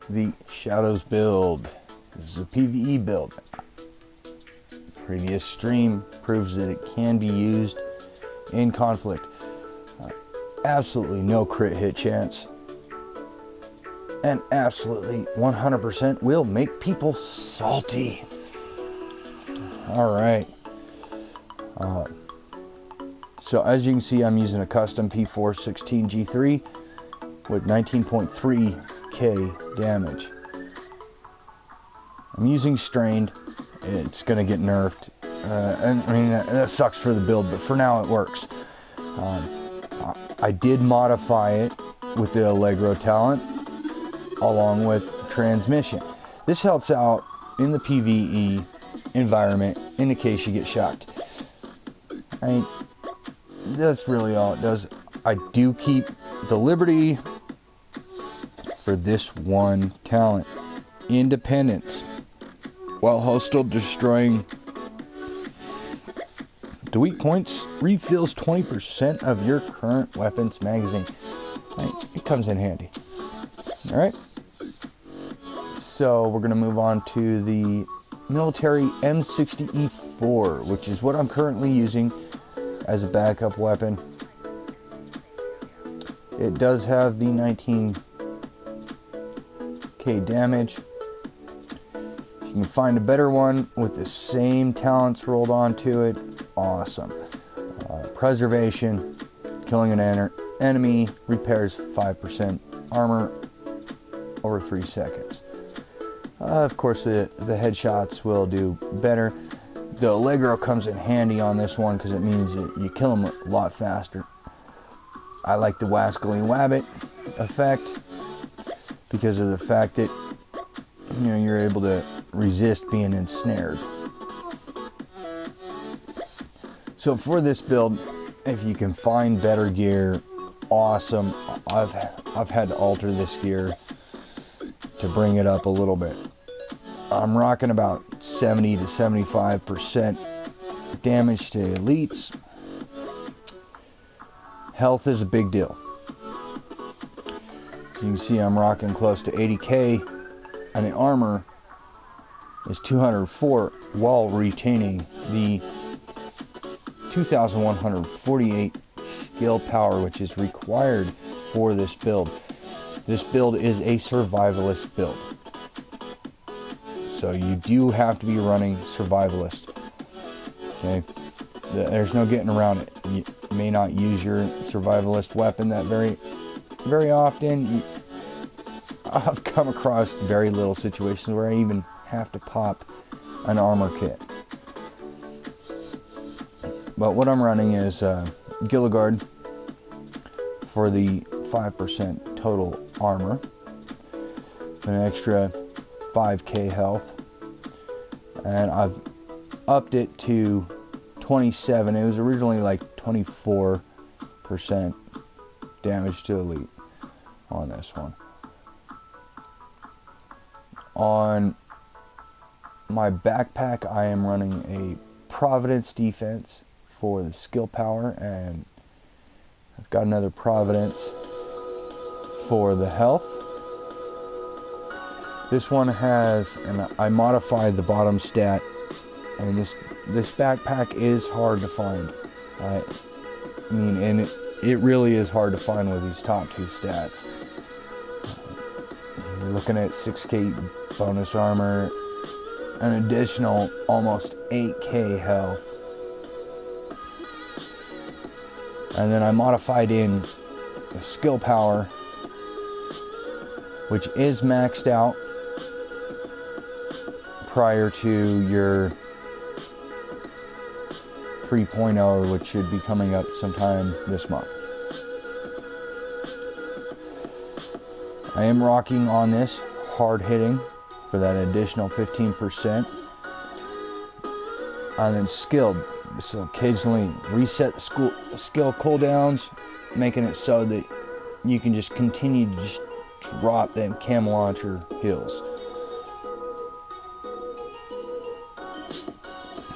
the Shadows build. This is a PvE build. Previous stream proves that it can be used in conflict. Absolutely no crit hit chance. And absolutely 100% will make people salty. Alright. So as you can see, I'm using a custom P416 G3 with 19.3k damage. I'm using strained. It's going to get nerfed. And I mean, that sucks for the build, but for now it works. I did modify it with the Allegro talent along with transmission. This helps out in the PvE environment in the case you get shocked. That's really all it does. I do keep the liberty for this one talent, Independence, while still destroying the weak points. Refills 20% of your current weapon's magazine. It comes in handy. Alright, so we're going to move on to the military M60E4, which is what I'm currently using as a backup weapon. It does have the 19k damage. If you can find a better one with the same talents rolled onto it, awesome. Preservation, killing an enemy, repairs 5% armor over 3 seconds. Of course, the headshots will do better. The Allegro comes in handy on this one because it means that you kill them a lot faster. I like the Wascally Wabbit effect because of the fact that you're able to resist being ensnared. So for this build, if you can find better gear, awesome. I've had to alter this gear to bring it up a little bit. I'm rocking about 70 to 75% damage to elites. Health is a big deal. You can see I'm rocking close to 80k, and the armor is 204 while retaining the 2148 skill power, which is required for this build. This build is a survivalist build, so you do have to be running survivalist. Okay, there's no getting around it. You may not use your survivalist weapon that very often. I've come across very little situations where I even have to pop an armor kit. But what I'm running is Gilligard for the 5% total armor, an extra 5k health, and I've upped it to 27. It was originally like 24% damage to elite on this one. On my backpack, I am running a Providence defense for the skill power, and I've got another Providence for the health. This one has, and I modified the bottom stat, and this backpack is hard to find. I mean, and it really is hard to find with these top two stats. You're looking at 6k bonus armor, an additional almost 8k health. And then I modified in the skill power, which is maxed out prior to your 3.0, which should be coming up sometime this month. I am rocking on this hard hitting for that additional 15%. And then skilled, so occasionally reset the skill cooldowns, making it so that you can just continue to just drop them cam launcher heals.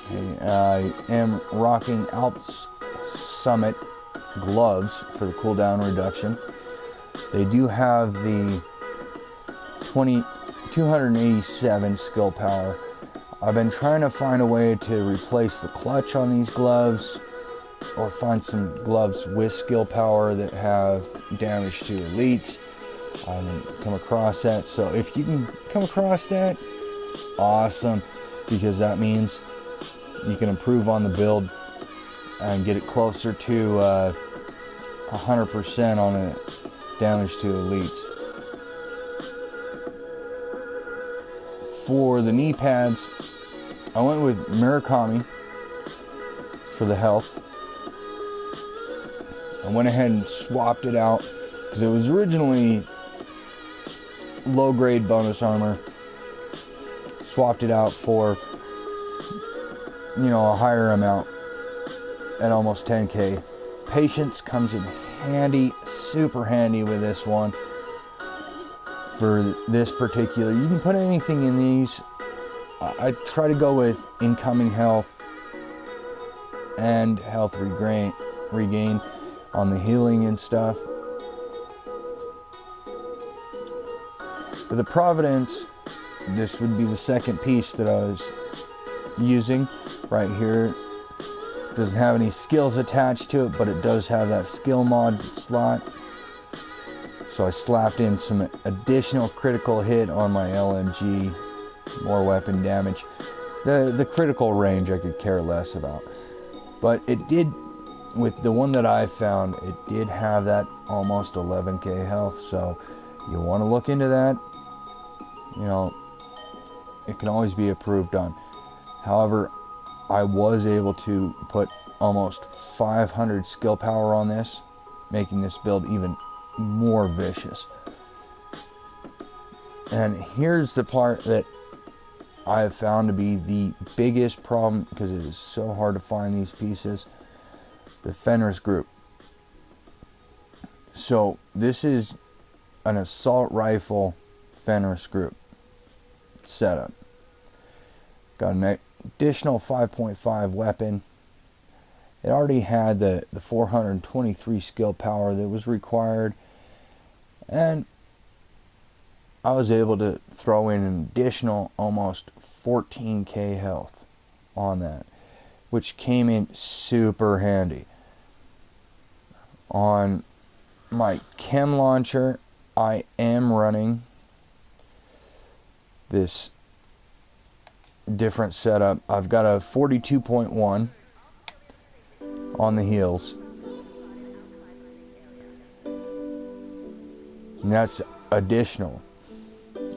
Okay, I am rocking Alps Summit gloves for the cooldown reduction. They do have the 287 skill power. I've been trying to find a way to replace the clutch on these gloves, or find some gloves with skill power that have damage to elites. I haven't come across that, so if you can come across that, awesome, because that means you can improve on the build and get it closer to 100% on the damage to elites. For the knee pads, I went with Murakami for the health. I went ahead and swapped it out because it was originally low grade bonus armor. Swapped it out for, you know, a higher amount at almost 10k. Patience comes in handy, super handy with this one. For this particular, you can put anything in these. I try to go with incoming health and health regain on the healing and stuff. For the Providence, this would be the second piece that I was using right here. Doesn't have any skills attached to it, but it does have that skill mod slot. So I slapped in some additional critical hit on my LMG, more weapon damage. The critical range I could care less about. But it did, with the one that I found, it did have that almost 11k health. So you want to look into that. You know, it can always be improved on. However, I was able to put almost 500 skill power on this, making this build even more vicious. And here's the part that I have found to be the biggest problem, because it is so hard to find these pieces: the Fenris group. So this is an assault rifle Fenris group setup. Got an additional 5.5 weapon. It already had the 423 skill power that was required, and I was able to throw in an additional almost 14k health on that, which came in super handy. On my chem launcher, I am running this different setup. I've got a 42.1 on the heels, and that's additional,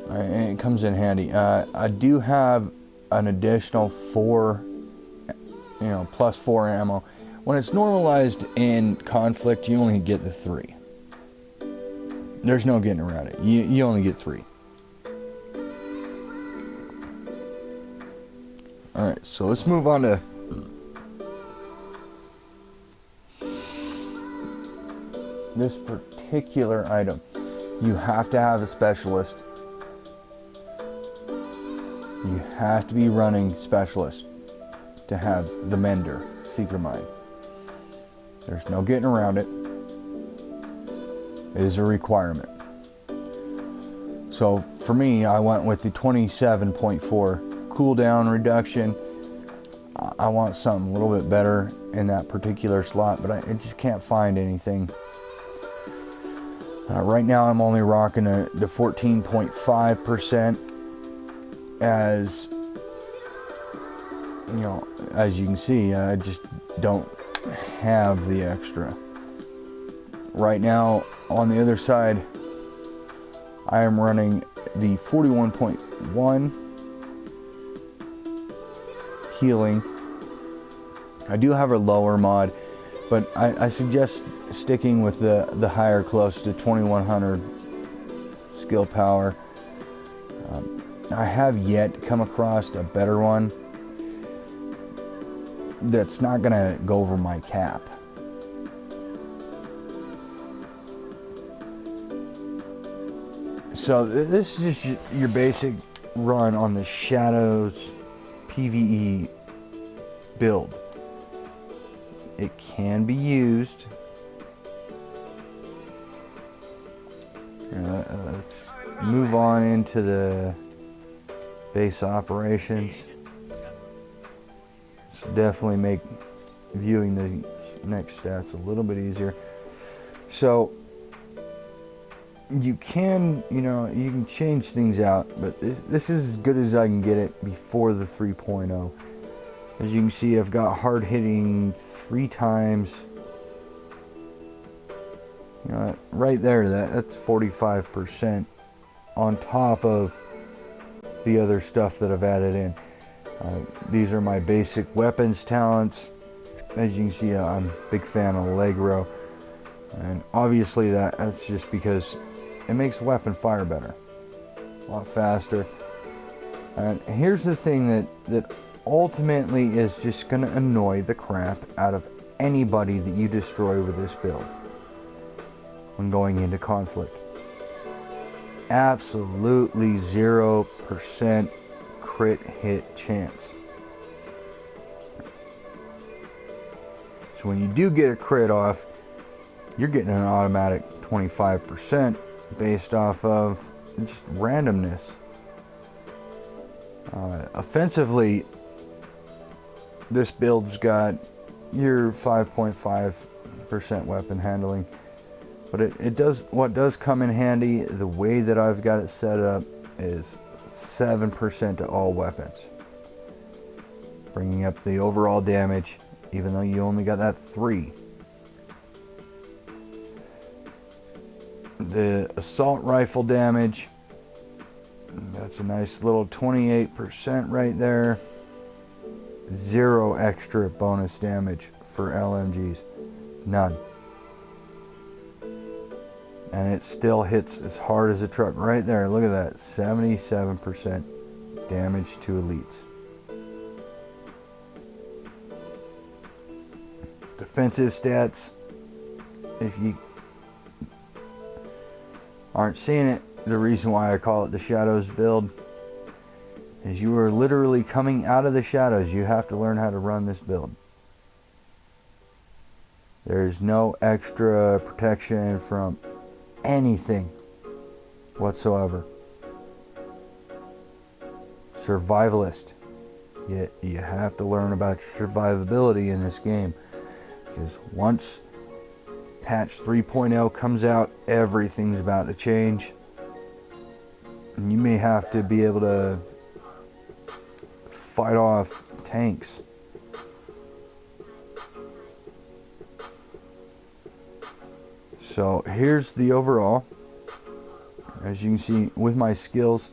and it comes in handy. I do have an additional 4, plus 4 ammo. When it's normalized in conflict, you only get the 3. There's no getting around it. You only get 3. Alright, so let's move on to this particular item. You have to have a specialist. You have to be running specialist to have the Mender Secret Mine. There's no getting around it. It is a requirement. So for me, I went with the 27.4 cooldown reduction. I want something a little bit better in that particular slot, but I just can't find anything. Right now I'm only rocking the 14.5%, as as you can see, I just don't have the extra. Right now on the other side, I am running the 41.1 healing. I do have a lower mod, but I suggest sticking with the higher, close to 2100 skill power. I have yet come across a better one that's not gonna go over my cap. So this is just your basic run on the Shadows PvE build. It can be used. move on into the base operations, so definitely make viewing the next stats a little bit easier. So you can, you can change things out, but this is as good as I can get it before the 3.0. As you can see, I've got hard hitting 3 times. Right there, that's 45% on top of the other stuff that I've added in. These are my basic weapons talents. As you can see, I'm a big fan of Allegro, and obviously that's just because it makes the weapon fire better, a lot faster. And here's the thing that ultimately is just going to annoy the crap out of anybody that you destroy with this build when going into conflict. Absolutely 0% crit hit chance. So when you do get a crit off, you're getting an automatic 25% based off of just randomness. Offensively, this build's got your 5.5% weapon handling. But what does come in handy, the way that I've got it set up, is 7% to all weapons, bringing up the overall damage, even though you only got that 3. The assault rifle damage, that's a nice little 28% right there. 0 extra bonus damage for LMGs, none. And it still hits as hard as a truck right there. Look at that, 77% damage to elites. Defensive stats, if you aren't seeing it, the reason why I call it the Shadows build is you are literally coming out of the shadows. You have to learn how to run this build. There's no extra protection from anything whatsoever. Survivalist. You have to learn about survivability in this game, because once patch 3.0 comes out, everything's about to change, and you may have to be able to fight off tanks. So here's the overall. As you can see with my skills,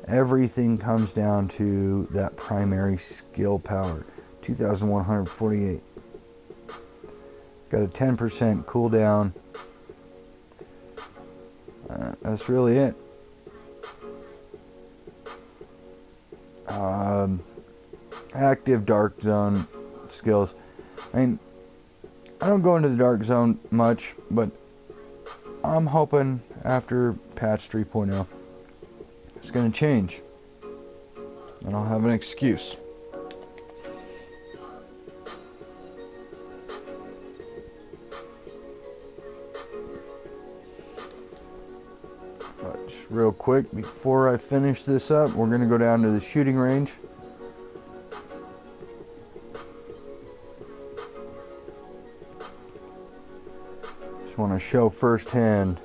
everything comes down to that primary skill power, 2148. Got a 10% cooldown. That's really it. Active dark zone skills. I mean, I don't go into the dark zone much, but I'm hoping after patch 3.0 it's going to change, and I'll have an excuse. But just real quick, before I finish this up, we're going to go down to the shooting range. Want to show firsthand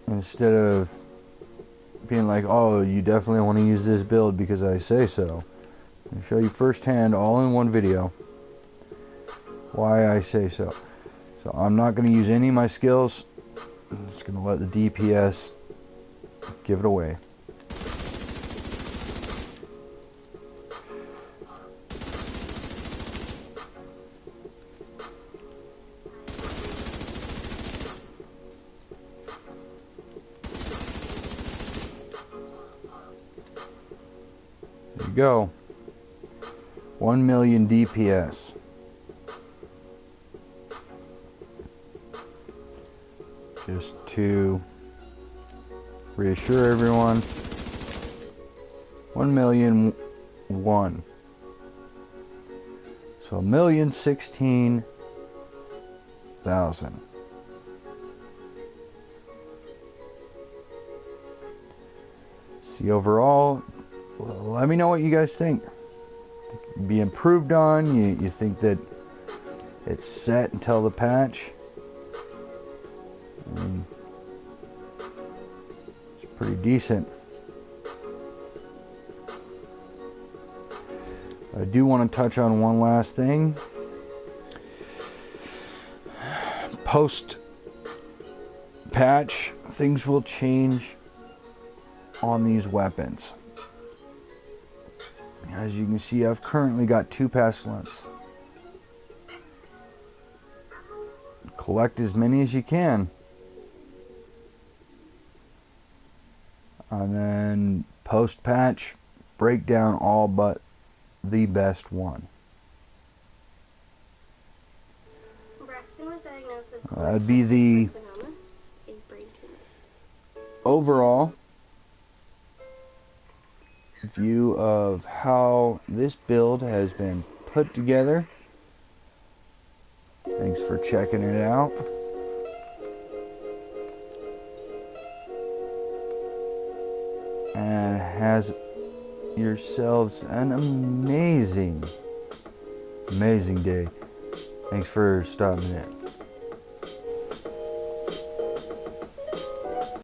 instead of being like, oh, you definitely want to use this build because I say so. I'll show you firsthand, all in one video, why I say so. So I'm not going to use any of my skills. I'm just going to let the DPS give it away. Go. 1 million DPS. Just to reassure everyone, 1,000,001. So 1,016,000. See, overall, well, let me know what you guys think. Be improved on? You think that it's set until the patch? It's pretty decent. I do want to touch on one last thing. Post patch, things will change on these weapons. As you can see, I've currently got 2 pestilence. Collect as many as you can. And then post patch, break down all but the best one. Braxton was diagnosed with That'd be the overall view of how this build has been put together. Thanks for checking it out. And has yourselves an amazing day. Thanks for stopping in.